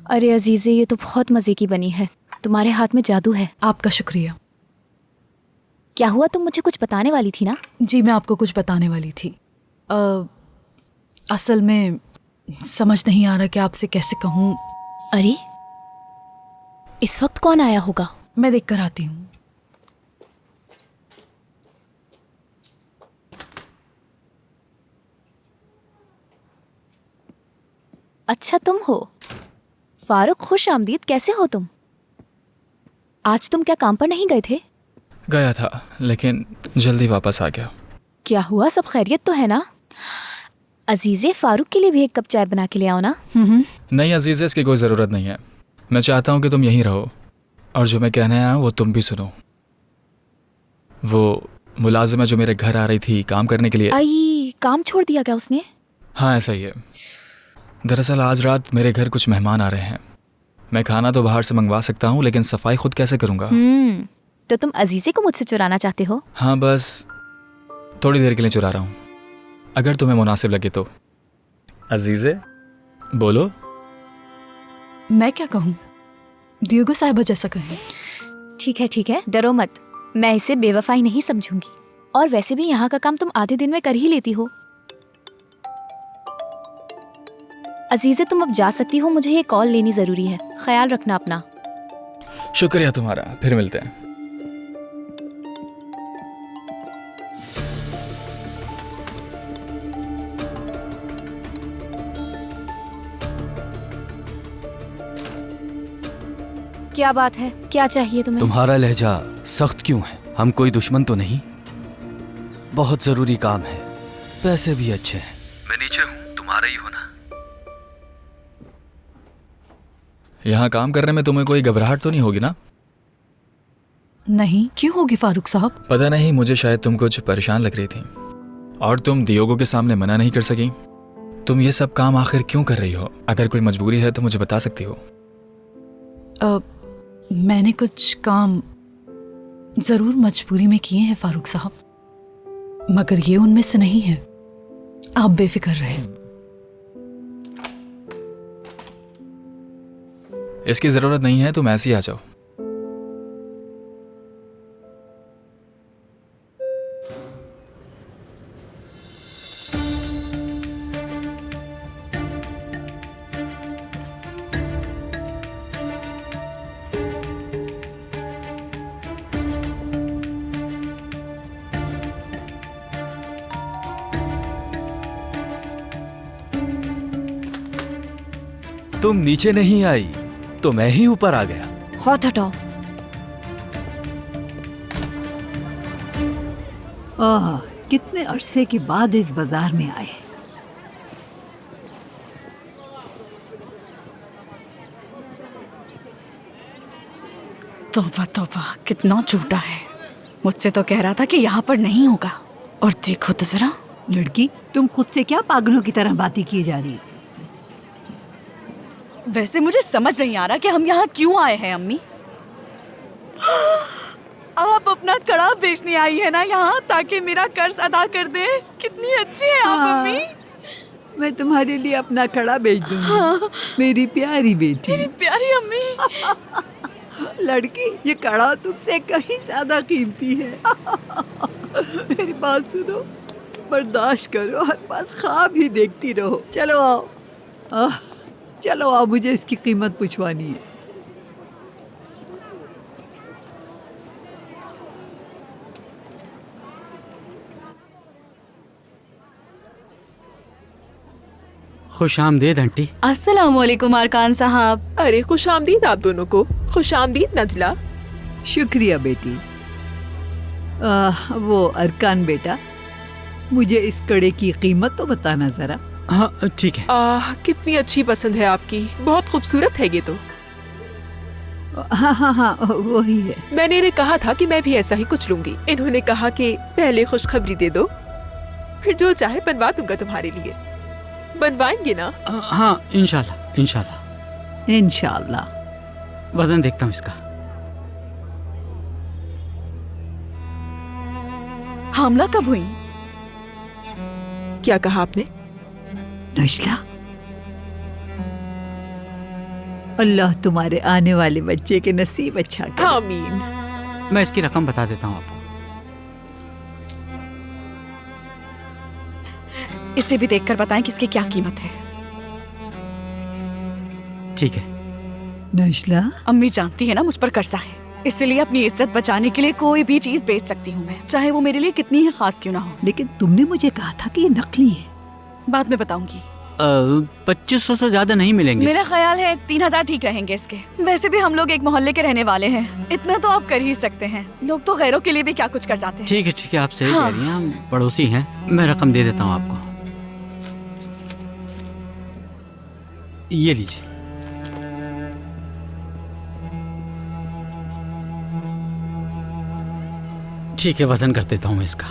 अरे अजीज़े, ये तो बहुत मज़े की बनी है। तुम्हारे हाथ में जादू है। आपका शुक्रिया। क्या हुआ? तुम मुझे कुछ बताने वाली थी ना? जी, मैं आपको कुछ बताने वाली थी। असल में समझ नहीं आ रहा कि आपसे कैसे कहूँ। अरे, इस वक्त कौन आया होगा? मैं देख कर आती हूँ। अच्छा, तुम हो फारूक। खुश आमदीद। कैसे हो तुम? आज तुम क्या काम पर नहीं गए थे? गया था, लेकिन जल्दी वापस आ गया। क्या हुआ? सब खैरियत तो है ना? अजीज़े, फारूक के लिए भी एक कप चाय बना के ले आओ ना। नहीं अजीज़, इसकी कोई ज़रूरत नहीं है। मैं चाहता हूँ कि तुम यहीं रहो, और जो मैं कहने आया हूँ वो तुम भी सुनो। वो मुलाजिमा जो मेरे घर आ रही थी काम करने के लिए। आई, काम छोड़ दिया क्या उसने? हाँ, ऐसा ही है। दरअसल आज रात मेरे घर कुछ मेहमान आ रहे हैं। मैं खाना तो बाहर से मंगवा सकता हूँ, लेकिन सफाई खुद कैसे करूँगा? तो तुम अजीज़े को मुझसे चुराना चाहते हो? हाँ, बस थोड़ी देर के लिए चुरा रहा हूँ, अगर तुम्हें मुनासिब लगे तो। अजीज़े, बोलो। मैं क्या कहूँ? डियोगो साहिबा जैसा कहें। ठीक है, डरो मत। मैं इसे बेवफाई नहीं समझूंगी। और वैसे भी यहाँ का काम तुम आधे दिन में कर ही लेती हो। अजीज़े, तुम अब जा सकती हो। मुझे ये कॉल लेनी जरूरी है। ख्याल रखना अपना। शुक्रिया तुम्हारा, फिर मिलते हैं। क्या बात है? क्या चाहिए तुम्हें? तुम्हारा लहजा सख्त क्यों है? हम कोई दुश्मन तो नहीं? बहुत जरूरी काम है, पैसे भी अच्छे हैं। मैं नीचे हूँ, तुम्हारा ही होना। यहाँ काम करने में तुम्हें कोई घबराहट तो नहीं होगी ना? नहीं, क्यों होगी फारूक साहब? पता नहीं, मुझे शायद तुम कुछ परेशान लग रही थी, और तुम डियोगो के सामने मना नहीं कर सकी। तुम ये सब काम आखिर क्यों कर रही हो? अगर कोई मजबूरी है तो मुझे बता सकती हो। मैंने कुछ काम जरूर मजबूरी में किए हैं फारूक साहब, मगर ये उनमें से नहीं है। आप बेफिक्र रहें। इसकी जरूरत नहीं है, तुम ऐसे ही आ जाओ। तुम नीचे नहीं आई तो मैं ही ऊपर आ गया। हाथ हटाओ। कितने अरसे के बाद इस बाजार में आए। तौबा तौबा, कितना झूठा है। मुझसे तो कह रहा था कि यहाँ पर नहीं होगा, और देखो तो जरा। लड़की, तुम खुद से क्या पागलों की तरह बातें किए जा रही हो? वैसे मुझे समझ नहीं आ रहा कि हम यहाँ क्यों आए हैं अम्मी। आप अपना कड़ा बेचने आई है ना यहाँ, ताकि मेरा कर्ज अदा कर दे। कितनी अच्छी है आप अम्मी। मैं तुम्हारे लिए अपना कड़ा बेच दूंगी। मेरी प्यारी बेटी। मेरी प्यारी अम्मी। लड़की, ये कड़ा तुमसे कहीं ज्यादा कीमती है। मेरी बात सुनो, बर्दाश्त करो और बस ख्वाब ही देखती रहो। चलो आओ, चलो आओ, मुझे इसकी कीमत पूछवानी है। खुश आमदीद आंटी। अस्सलामुअलैकुम अरकान साहब। अरे खुश आमदीद आप दोनों को। खुश आमदीद नजला। शुक्रिया बेटी। वो अरकान बेटा, मुझे इस कड़े की कीमत तो बताना जरा। हाँ ठीक है। कितनी अच्छी पसंद है आपकी, बहुत खूबसूरत है ये तो। हाँ वही है। मैंने इन्हें कहा था कि मैं भी ऐसा ही कुछ लूंगी। इन्होंने कहा कि पहले खुशखबरी दे दो, फिर जो चाहे बनवा दूंगा तुम्हारे लिए। बनवाएंगे ना? हाँ इंशाल्लाह इंशाल्लाह। इंशाल्लाह। वजन देखता हूँ इसका। हामला कब हुई? क्या कहा आपने? नजला, अल्लाह तुम्हारे आने वाले बच्चे के नसीब अच्छा करे। आमीन। मैं इसकी रकम बता देता हूँ आपको। इसे भी देखकर बताएं कि इसकी क्या कीमत है। ठीक है। नजला, अम्मी जानती है ना मुझ पर कर्जा है, इसलिए अपनी इज्जत बचाने के लिए कोई भी चीज बेच सकती हूँ मैं, चाहे वो मेरे लिए कितनी ही खास क्यों ना हो। लेकिन तुमने मुझे कहा था कि ये नकली है। बाद में बताऊंगी। 2500 से ज्यादा नहीं मिलेंगे। मेरा ख्याल है 3000 ठीक रहेंगे इसके। वैसे भी हम लोग एक मोहल्ले के रहने वाले हैं, इतना तो आप कर ही सकते हैं। लोग तो गैरों के लिए भी क्या कुछ कर जाते हैं। ठीक है, आप सही हाँ। कह रही हैं, हम पड़ोसी हैं। मैं रकम दे देता हूँ आपको। ये लीजिए। ठीक है, वजन कर देता हूँ इसका।